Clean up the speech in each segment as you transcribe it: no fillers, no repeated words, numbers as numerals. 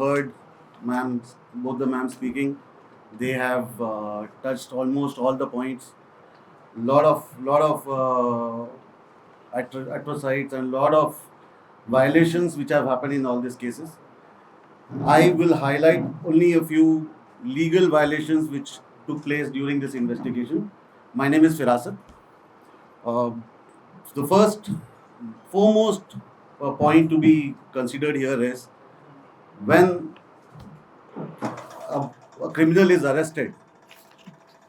heard both the ma'am speaking. They have touched almost all the points. Lot of atrocities and lot of violations which have happened in all these cases. I will highlight only a few legal violations which took place during this investigation. My name is Firasat. Uh, the first, foremost point to be considered here is when a criminal is arrested,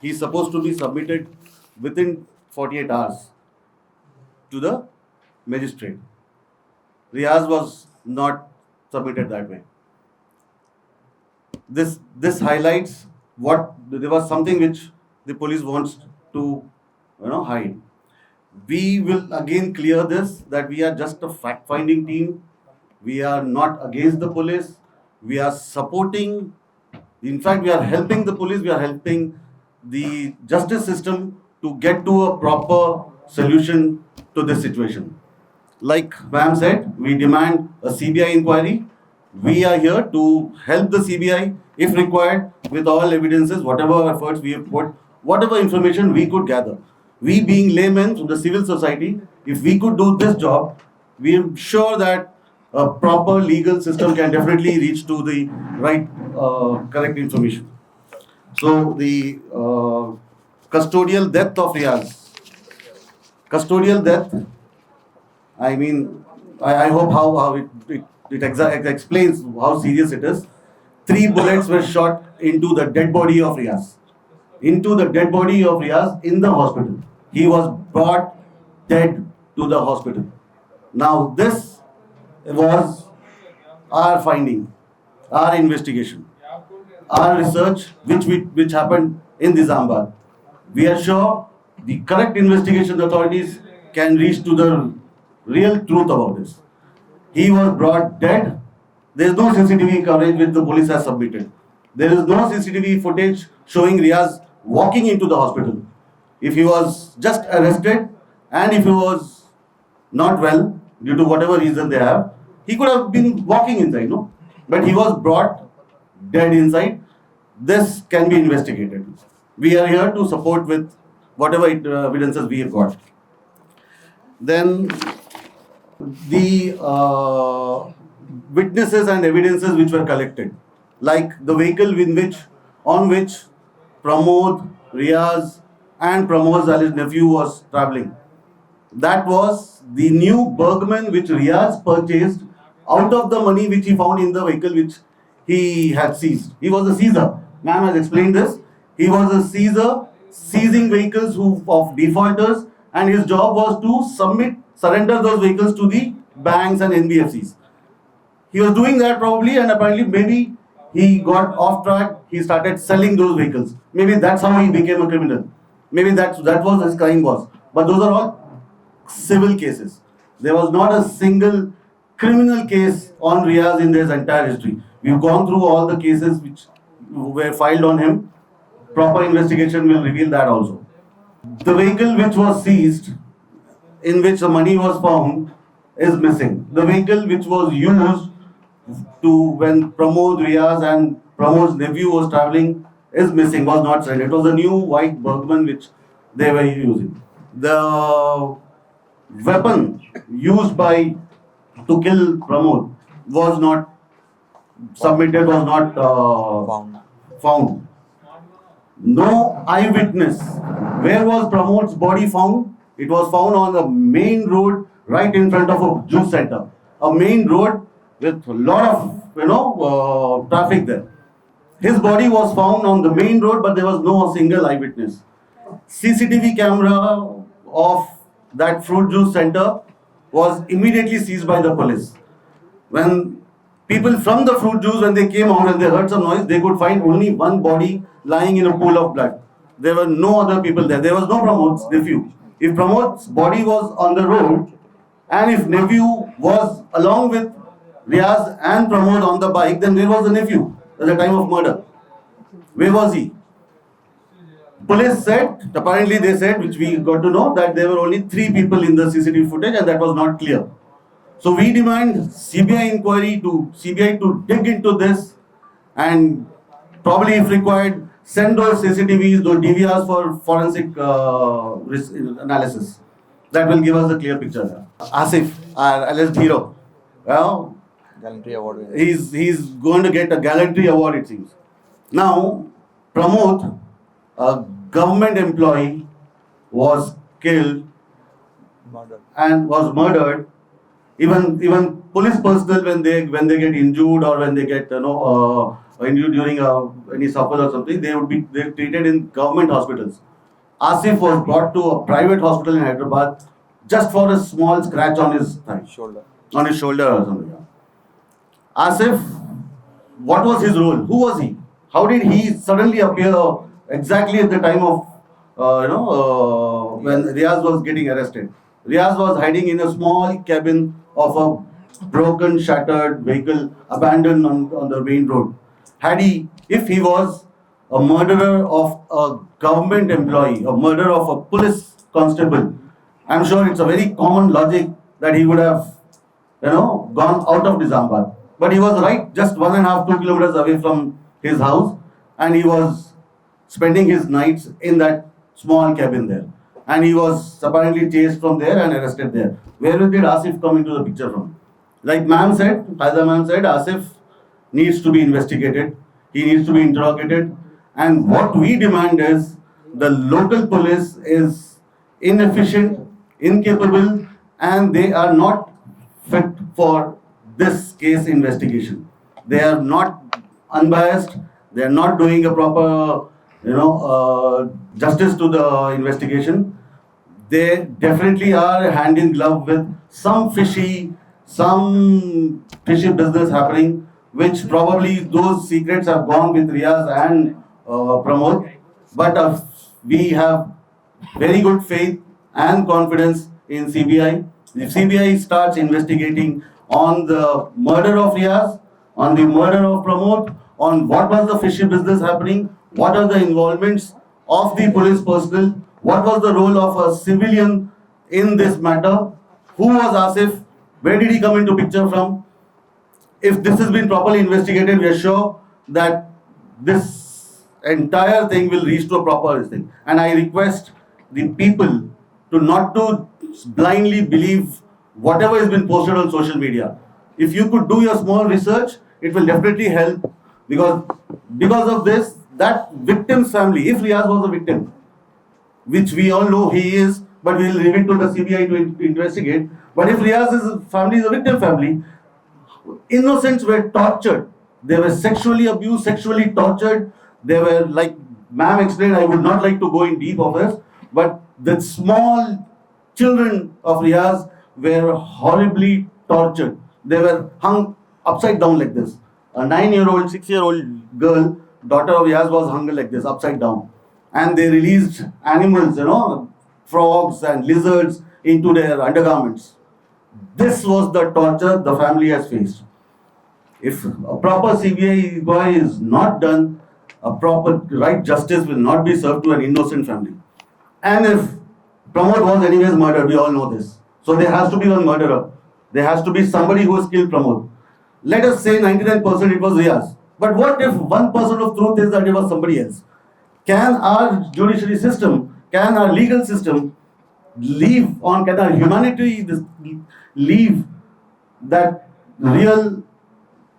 he is supposed to be submitted within 48 hours to the magistrate. Riyaz was not submitted that way. This highlights what there was something which the police wants to hide. We will again clear this that we are just a fact-finding team. We are not against the police. We are supporting. In fact, we are helping the police. We are helping the justice system to get to a proper solution to this situation. Like ma'am said, we demand a CBI inquiry. We are here to help the CBI if required with all evidences, whatever efforts we have put, whatever information we could gather. We being laymen from the civil society, if we could do this job, we are sure that a proper legal system can definitely reach to the right, correct information. So the custodial death of Riyaz. Custodial death, I mean, I hope how it explains how serious it is. 3 bullets were shot into the dead body of Riyaz. Into the dead body of Riyaz in the hospital. He was brought dead to the hospital. Now this was our finding, our investigation, our research which happened in Nizamabad. We are sure the correct investigation authorities can reach to the real truth about this. He was brought dead. There is no CCTV coverage which the police has submitted. There is no CCTV footage showing Riyaz walking into the hospital. If he was just arrested and if he was not well due to whatever reason they have, he could have been walking inside, no? But he was brought dead inside. This can be investigated. We are here to support with whatever evidences we have got. Then the witnesses and evidences which were collected, like the vehicle on which Pramod, Riyaz and Pramod's alleged nephew was travelling. That was the new Bergman which Riyaz purchased out of the money which he found in the vehicle which he had seized. He was a seizer. Ma'am has explained this. He was a seizer, seizing vehicles of defaulters, and his job was to surrender those vehicles to the banks and NBFCs. He was doing that probably, and apparently maybe he got off track. He started selling those vehicles. Maybe that's how he became a criminal. Maybe that was his crime was. But those are all civil cases. There was not a single criminal case on Riyaz in his entire history. We've gone through all the cases which were filed on him. Proper investigation will reveal that also. The vehicle which was seized, in which the money was found, is missing. The vehicle which was used when Pramod, Riyaz and Pramod's nephew was travelling is missing, was not signed. It was a new white Bergman which they were using. The weapon used to kill Pramod was not submitted, was not found. No eyewitness. Where was Pramod's body found? It was found on the main road right in front of a juice center. A main road with a lot of traffic there. His body was found on the main road, but there was no single eyewitness. CCTV camera of that fruit juice center was immediately seized by the police. When people from the fruit juice, when they came out and they heard some noise, they could find only one body lying in a pool of blood. There were no other people there. There was no Pramod's nephew. If Pramod's body was on the road, and if nephew was along with Riyaz and Pramod on the bike, then where was the nephew at the time of murder? Where was he? Police said, apparently they said, which we got to know, that there were only 3 people in the CCTV footage and that was not clear. So we demand CBI to dig into this and probably if required send those CCTVs, those DVRs for forensic analysis. That will give us a clear picture. Asif, our alleged hero, well, Gallantry Award winner. he's going to get a gallantry award it seems. Now, Pramod, a government employee, was killed Murder. and was murdered. Even police personnel when they get injured or when they get injured during any suffer or something, they're treated in government hospitals. Asif was brought to a private hospital in Hyderabad just for a small scratch on his thigh, Shoulder. on his shoulder or something. Asif, what was his role? Who was he? How did he suddenly appear exactly at the time of when Riyaz was getting arrested? Riyaz was hiding in a small cabin of a broken, shattered vehicle abandoned on the main road. If he was a murderer of a government employee, a murderer of a police constable, I'm sure it's a very common logic that he would have, gone out of Nizamabad. But he was right just 1.5, 2 kilometers away from his house, and he was spending his nights in that small cabin there. And he was apparently chased from there and arrested there. Where did Asif come into the picture from? Like Haida ma'am said, Asif needs to be investigated. He needs to be interrogated. And what we demand is the local police is inefficient, incapable, and they are not fit for this case investigation. They are not unbiased. They are not doing a proper, justice to the investigation. They definitely are hand in glove with some fishy business happening, which probably those secrets have gone with Riyaz and Pramod. But we have very good faith and confidence in CBI. If CBI starts investigating on the murder of Riyaz, on the murder of Pramod, on what was the fishy business happening, what are the involvements of the police personnel, what was the role of a civilian in this matter, who was Asif, where did he come into picture from. If this has been properly investigated, we are sure that this entire thing will reach to a proper thing. And I request the people to not to blindly believe whatever has been posted on social media. If you could do your small research, it will definitely help because of this, that victim's family, if Riyaz was a victim, which we all know he is, but we will leave it to the CBI to investigate. But if Riyaz's family is a victim family, innocents were tortured. They were sexually abused, sexually tortured. They were, like ma'am explained, I would not like to go in deep of this, but the small children of Riyaz were horribly tortured. They were hung upside down like this. A 9-year-old, 6-year-old girl, daughter of Riyaz, was hung like this, upside down. And they released animals, frogs and lizards into their undergarments. This was the torture the family has faced. If a proper CBI inquiry is not done, a proper right justice will not be served to an innocent family. And if Pramod was anyways murdered, we all know this. So there has to be one murderer. There has to be somebody who has killed Pramod. Let us say 99% it was Riyaz. But what if 1% of truth is that it was somebody else? Can our judiciary system, can our legal system can our humanity leave that real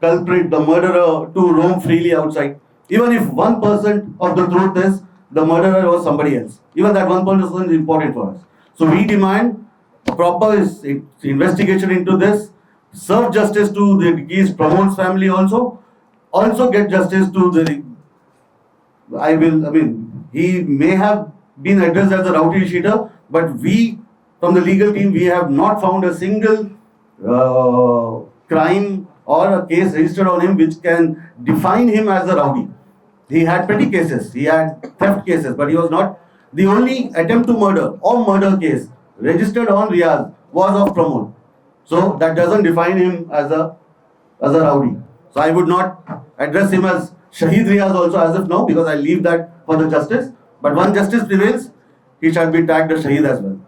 culprit, the murderer, to roam freely outside? Even if 1% of the truth is the murderer was somebody else, even that 1% is important for us. So we demand a proper investigation into this, serve justice to the deceased Pramod's family also get justice to the. He may have been addressed as a rowdy cheater, but we, from the legal team, we have not found a single crime or a case registered on him which can define him as a rowdy. He had petty cases, he had theft cases, but he was not. The only attempt to murder or murder case registered on Riyaz was of Pramod. So that doesn't define him as a rowdy. So I would not address him as Shahid Riyaz also as of now, because I leave that for the justice. But once justice prevails, he shall be tagged as Shahid as well.